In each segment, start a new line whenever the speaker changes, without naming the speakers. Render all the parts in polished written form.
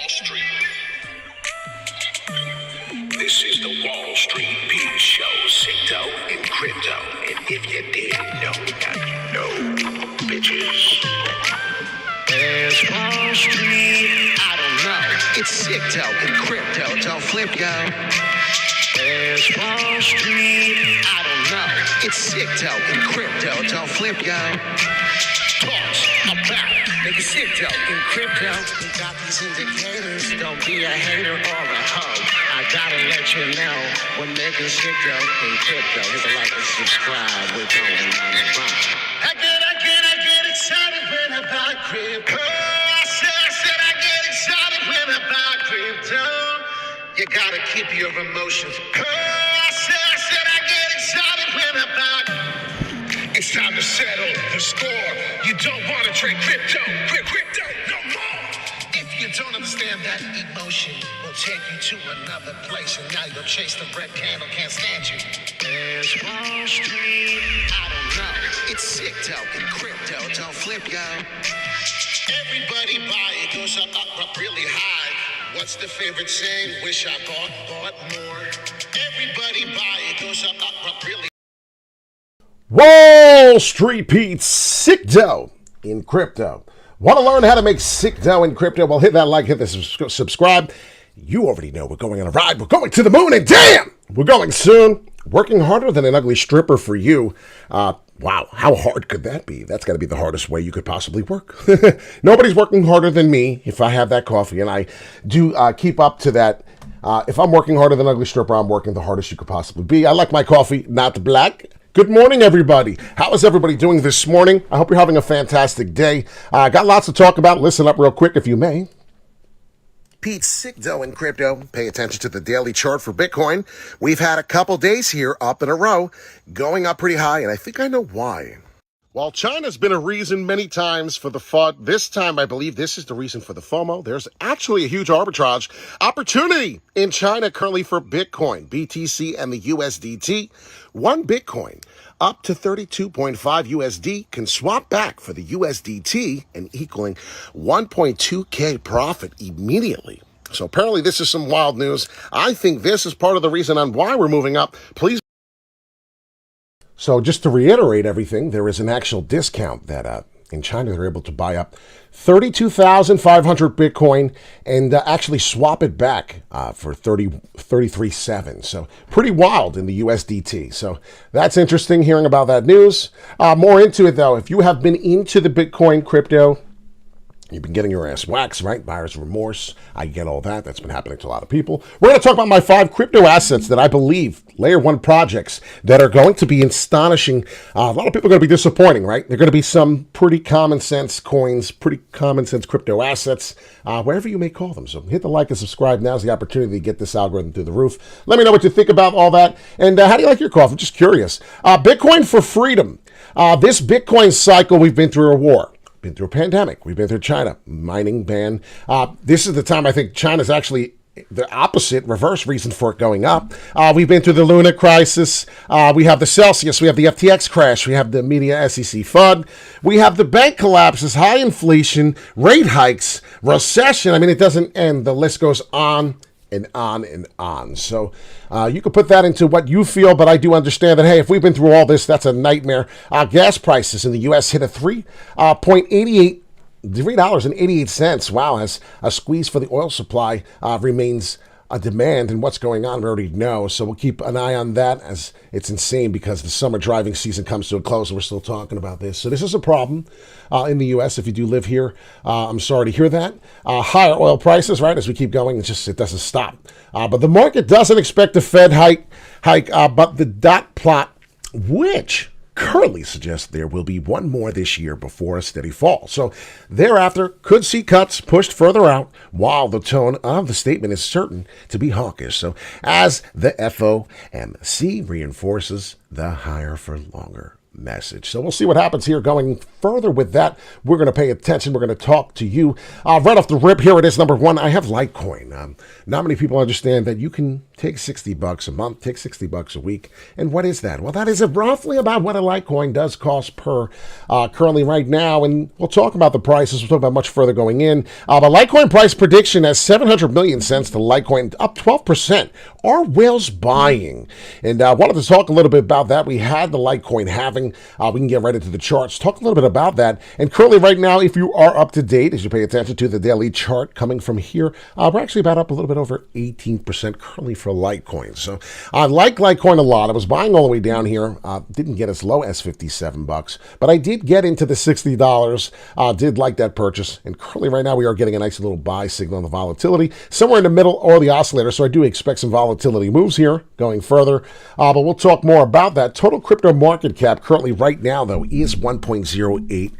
Street. This is the Wall Street Beat Show, Crypto and Crypto. And if you didn't know, now you know, bitches. There's Wall Street, I don't know. It's Crypto and Crypto, don't flip, yo. There's Wall Street, I don't know. It's Crypto and Crypto, don't flip, yo. Talks about niggas Crypto and Crypto. We got these indicators, don't be a hater or a hoe. I gotta let you know, we're making Crypto and Crypto. Hit the like and subscribe, we're going on the run. I get excited when I buy crypto. I said I get excited when I buy crypto. You gotta keep your emotions. I said I get excited when I buy. It's time to settle the score. You don't wanna trade crypto no more. If you don't understand that emotion, will take you to another place, and now you'll chase the red candle, can't stand you. There's Wall Street, I don't know. It's Crypto and Crypto, don't flip, yo. Everybody buy it, goes up really high. What's the favorite saying? Wish I bought more. Everybody buy it, goes up really.
Wall Street Pete, sick dough in crypto. Want to learn how to make sick dough in crypto? Well, hit that like, hit the subscribe. You already know we're going on a ride. We're going to the moon, and damn, we're going soon. Working harder than an ugly stripper for you. Wow, how hard could that be? That's got to be the hardest way you could possibly work. Nobody's working harder than me if I have that coffee, and I do keep up to that. If I'm working harder than an ugly stripper, I'm working the hardest you could possibly be. I like my coffee, not black. Good morning, everybody. How is everybody doing this morning? I hope you're having a fantastic day. Got lots to talk about. Listen up real quick, if you may. Pete's sick dough in crypto. Pay attention to the daily chart for Bitcoin. We've had a couple days here up in a row, going up pretty high, and I think I know why. While China's been a reason many times for the FUD, this time I believe this is the reason for the FOMO. There's actually a huge arbitrage opportunity in China currently for Bitcoin, BTC, and the USDT. One Bitcoin up to 32.5 USD can swap back for the USDT and equaling 1.2K profit immediately. So apparently this is some wild news. I think this is part of the reason on why we're moving up. Please. So just to reiterate everything, there is an actual discount that in China they're able to buy up 32,500 Bitcoin and actually swap it back for 33.7. So pretty wild in the USDT. So that's interesting hearing about that news. More into it though, if you have been into the Bitcoin crypto, you've been getting your ass waxed, right? Buyer's remorse. I get all that. That's been happening to a lot of people. We're going to talk about my 5 crypto assets that I believe, layer 1 projects, that are going to be astonishing. A lot of people are going to be disappointing, right? They're going to be some pretty common sense coins, pretty common sense crypto assets, wherever you may call them. So hit the like and subscribe. Now's the opportunity to get this algorithm through the roof. Let me know what you think about all that. And how do you like your coffee? I'm just curious. Bitcoin for freedom. This Bitcoin cycle, we've been through a war. Been through a pandemic. We've been through China, mining ban. This is the time I think China's actually the opposite, reverse reason for it going up. We've been through the Luna crisis. We have the Celsius. We have the FTX crash. We have the media SEC FUD. We have the bank collapses, high inflation, rate hikes, recession. I mean, it doesn't end. The list goes on and on and on. So you can put that into what you feel, but I do understand that, hey, if we've been through all this, that's a nightmare. Gas prices in the U.S. hit a $3.88. Wow, as a squeeze for the oil supply remains a demand, and what's going on we already know. So we'll keep an eye on that, as it's insane because the summer driving season comes to a close and we're still talking about this. So this is a problem in the U.S. If you do live here, I'm sorry to hear that. Higher oil prices, right, as we keep going, it doesn't stop. But the market doesn't expect a Fed hike, but the dot plot, which currently suggests there will be one more this year before a steady fall. So thereafter, could see cuts pushed further out, while the tone of the statement is certain to be hawkish. So as the FOMC reinforces the higher for longer message. So we'll see what happens here going further with that. We're going to pay attention. We're going to talk to you. Right off the rip, here it is, number 1. I have Litecoin. Not many people understand that you can take $60 a month, take $60 a week. And what is that? Well, that is roughly about what a Litecoin does cost per currently right now. And we'll talk about the prices. We'll talk about much further going in. But Litecoin price prediction has 700 million cents to Litecoin, up 12%. Are whales buying? And I wanted to talk a little bit about that. We had the Litecoin halving. We can get right into the charts, talk a little bit about that. And currently right now, if you are up to date, as you pay attention to the daily chart coming from here, we're actually about up a little bit over 18% currently for Litecoin. So I like Litecoin a lot. I was buying all the way down here. Didn't get as low as $57, but I did get into the $60. Did like that purchase. And currently right now we are getting a nice little buy signal on the volatility somewhere in the middle or the oscillator. So I do expect some volatility moves here going further. But we'll talk more about that. Total crypto market cap currently right now though is 1.08.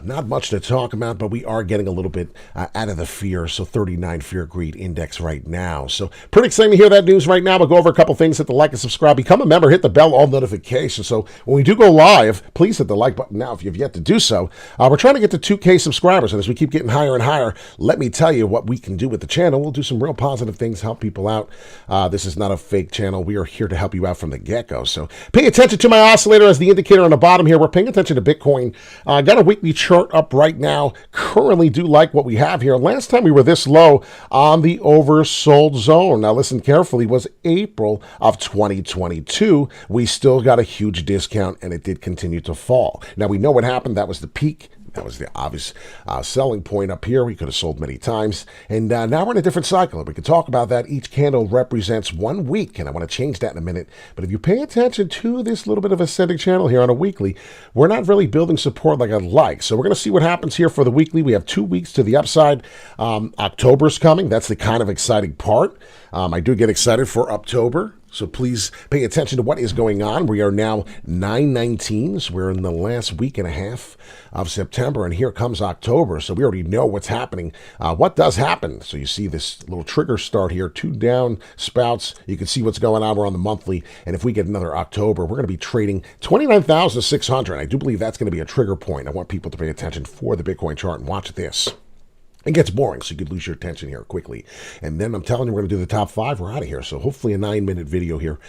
Not much to talk about, but we are getting a little bit out of the fear. So 39 fear greed index right now. So pretty exciting to hear that news right now. We'll go over a couple things. Hit the like and subscribe. Become a member. Hit the bell, all notifications. So when we do go live, please hit the like button now if you've yet to do so. We're trying to get to 2K subscribers. And as we keep getting higher and higher, let me tell you what we can do with the channel. We'll do some real positive things, help people out. This is not a fake channel. We are here to help you out from the get-go. So pay attention to my oscillator as the indicator on the bottom here. We're paying attention to Bitcoin. Got a weekly chart up right now. Currently do like what we have here. Last time we were this low on the oversold zone. Now listen carefully, was April of 2022. We still got a huge discount and it did continue to fall. Now we know what happened. That was the peak. That was the obvious selling point up here. We could have sold many times. And now we're in a different cycle. We can talk about that. Each candle represents 1 week, and I want to change that in a minute. But if you pay attention to this little bit of ascending channel here on a weekly, we're not really building support like I'd like. So we're going to see what happens here for the weekly. We have 2 weeks to the upside. October's coming. That's the kind of exciting part. I do get excited for October. So please pay attention to what is going on. We are now 9/19. So we're in the last week and a half of September, and here comes October. So we already know what's happening. What does happen? So you see this little trigger start here, 2 down spouts. You can see what's going on. We're on the monthly, and if we get another October, we're going to be trading 29,600. I do believe that's going to be a trigger point. I want people to pay attention for the Bitcoin chart and watch this. It gets boring, so you could lose your attention here quickly. And then I'm telling you, we're going to do the top 5. We're out of here. So hopefully a 9-minute video here.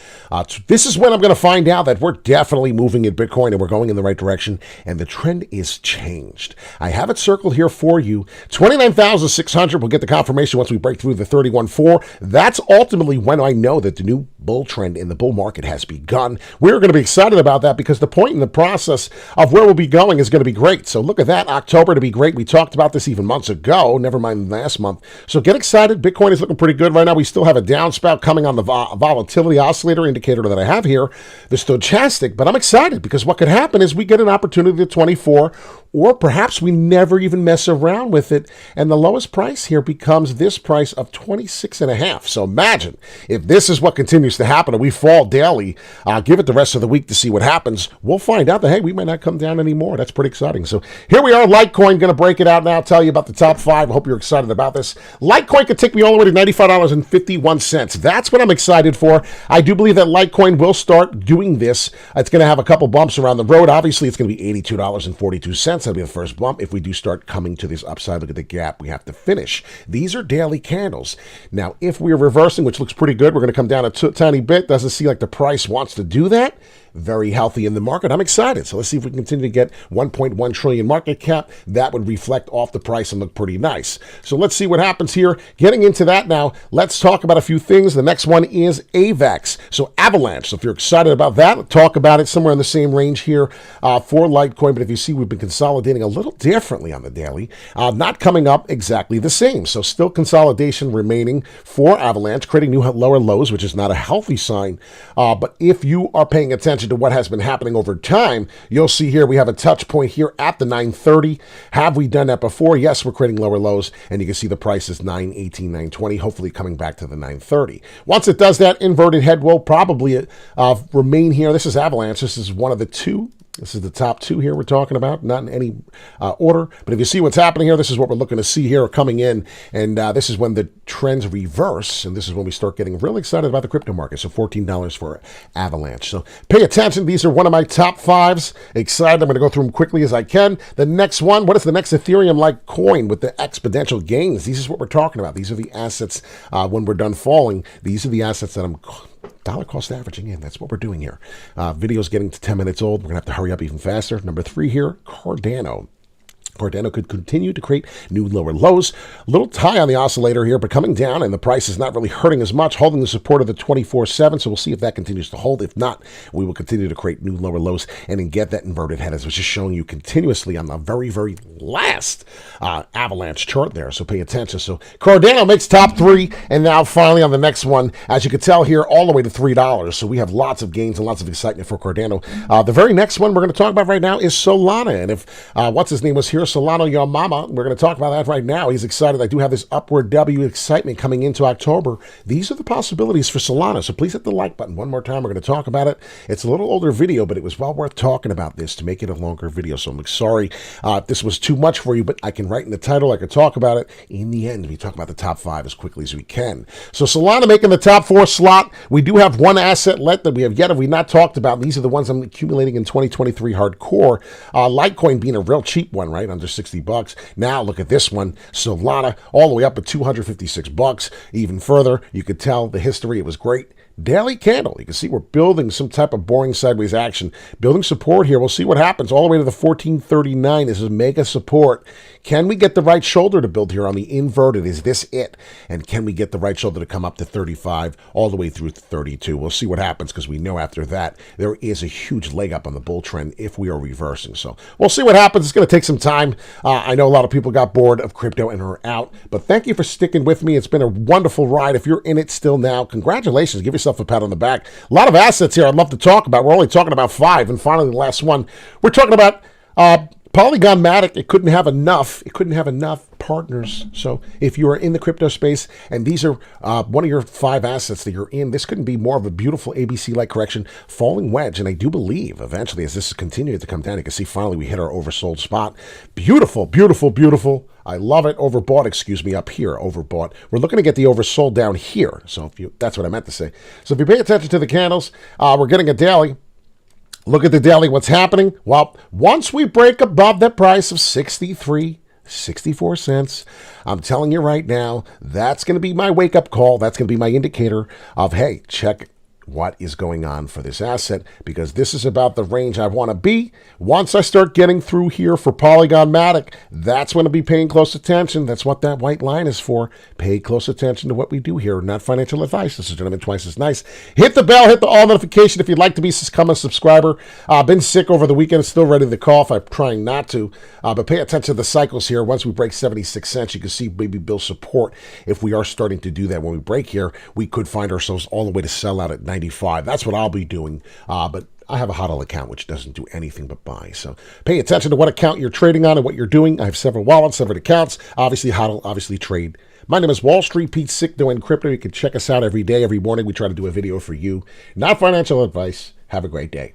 This is when I'm going to find out that we're definitely moving in Bitcoin and we're going in the right direction. And the trend is changed. I have it circled here for you. 29,600. We'll get the confirmation once we break through the 31.4. That's ultimately when I know that the new bull trend in the bull market has begun. We're going to be excited about that because the point in the process of where we'll be going is going to be great. So look at that. October to be great. We talked about this even months ago. Never mind last month. So get excited. Bitcoin is looking pretty good right now. We still have a downspout coming on the volatility oscillator indicator that I have here, the stochastic. But I'm excited because what could happen is we get an opportunity to 24, or perhaps we never even mess around with it. And the lowest price here becomes this price of 26.5. So imagine if this is what continues to happen and we fall daily, give it the rest of the week to see what happens. We'll find out that, hey, we might not come down anymore. That's pretty exciting. So here we are, Litecoin, going to break it out now, tell you about the top 5. I hope you're excited about this. Litecoin could take me all the way to $95.51. That's what I'm excited for. I do believe that Litecoin will start doing this. It's going to have a couple bumps around the road. Obviously, it's going to be $82.42. That'll be the first bump. If we do start coming to this upside, look at the gap we have to finish. These are daily candles. Now, if we're reversing, which looks pretty good, we're going to come down a tiny bit. Doesn't seem like the price wants to do that. Very healthy in the market. I'm excited. So let's see if we can continue to get 1.1 trillion market cap. That would reflect off the price and look pretty nice. So let's see what happens here. Getting into that now, let's talk about a few things. The next one is AVAX. So Avalanche. So if you're excited about that, talk about it somewhere in the same range here for Litecoin. But if you see, we've been consolidating a little differently on the daily, not coming up exactly the same. So still consolidation remaining for Avalanche, creating new lower lows, which is not a healthy sign. But if you are paying attention to what has been happening over time, you'll see here we have a touch point here at the 930. Have we done that before? Yes, we're creating lower lows, and you can see the price is 918, 920, hopefully coming back to the 930. Once it does that, inverted head will probably remain here. This is Avalanche. This is one of the 2 This is the top two here we're talking about, not in any order. But if you see what's happening here, this is what we're looking to see here coming in. And this is when the trends reverse. And this is when we start getting really excited about the crypto market. So $14 for Avalanche. So pay attention. These are one of my top fives. Excited. I'm going to go through them quickly as I can. The next one, what is the next Ethereum-like coin with the exponential gains? These is what we're talking about. These are the assets when we're done falling. These are the assets that I'm dollar cost averaging in. That's what we're doing here. Video's getting to 10 minutes old. We're going to have to hurry up even faster. Number 3 here, Cardano. Cardano could continue to create new lower lows. A little high on the oscillator here, but coming down, and the price is not really hurting as much, holding the support of the 24/7. So we'll see if that continues to hold. If not, we will continue to create new lower lows and then get that inverted head, as I was just showing you continuously on the very, very last Avalanche chart there. So pay attention. So Cardano makes top 3, and now finally on the next one, as you can tell here, all the way to $3. So we have lots of gains and lots of excitement for Cardano. The very next one we're going to talk about right now is Solana. And if what's his name was here, Solano Your Mama, we're going to talk about that right now. He's excited. I do have this upward W excitement coming into October. These are the possibilities for Solana. So please hit the like button one more time. We're going to talk about it. It's a little older video, but it was well worth talking about this to make it a longer video. So I'm sorry if this was too much for you, but I can write in the title. I can talk about it. In the end, we talk about the top 5 as quickly as we can. So Solana making the top 4 slot. We do have one asset left that we have not talked about. These are the ones I'm accumulating in 2023 hardcore. Litecoin being a real cheap one, right? Under $60. Now look at this one, Solana, all the way up at $256. Even further, you could tell the history. It was great. Daily candle. You can see we're building some type of boring sideways action. Building support here. We'll see what happens all the way to the 1439. This is mega support. Can we get the right shoulder to build here on the inverted? Is this it? And can we get the right shoulder to come up to 35 all the way through 32? We'll see what happens, because we know after that there is a huge leg up on the bull trend if we are reversing. So we'll see what happens. It's going to take some time. I know a lot of people got bored of crypto and are out, but thank you for sticking with me. It's been a wonderful ride. If you're in it still now, congratulations. Give yourself a pat on the back. A lot of assets here I'd love to talk about. We're only talking about 5, and finally the last one. We're talking about Polygon Matic. It couldn't have enough. It couldn't have enough partners. So if you are in the crypto space and these are one of your 5 assets that you're in, this couldn't be more of a beautiful ABC-like correction, falling wedge. And I do believe eventually, as this continues to come down, you can see finally we hit our oversold spot. Beautiful, beautiful, beautiful. I love it. Overbought, excuse me, up here, overbought. We're looking to get the oversold down here. So if you, that's what I meant to say. So if you pay attention to the candles, we're getting a daily. Look at the daily. What's happening? Well, once we break above the price of 64 cents, I'm telling you right now, that's going to be my wake-up call. That's going to be my indicator of, hey, check what is going on for this asset, because this is about the range I want to be. Once I start getting through here for Polygon Matic, that's when I'll be paying close attention. That's what that white line is for. Pay close attention to what we do here. Not financial advice. This is Gentleman Twice as Nice. Hit the bell, hit the all notification if you'd like to become a subscriber. I've been sick over the weekend, still ready to cough. I'm trying not to, but pay attention to the cycles here. Once we break 76 cents, you can see maybe build support. If we are starting to do that when we break here, we could find ourselves all the way to sell out at 95. That's what I'll be doing. But I have a HODL account which doesn't do anything but buy. So pay attention to what account you're trading on and what you're doing. I have several wallets, several accounts. Obviously HODL, obviously trade. My name is Wall Street Pete Sicdo in Crypto. You can check us out every day, every morning. We try to do a video for you. Not financial advice. Have a great day.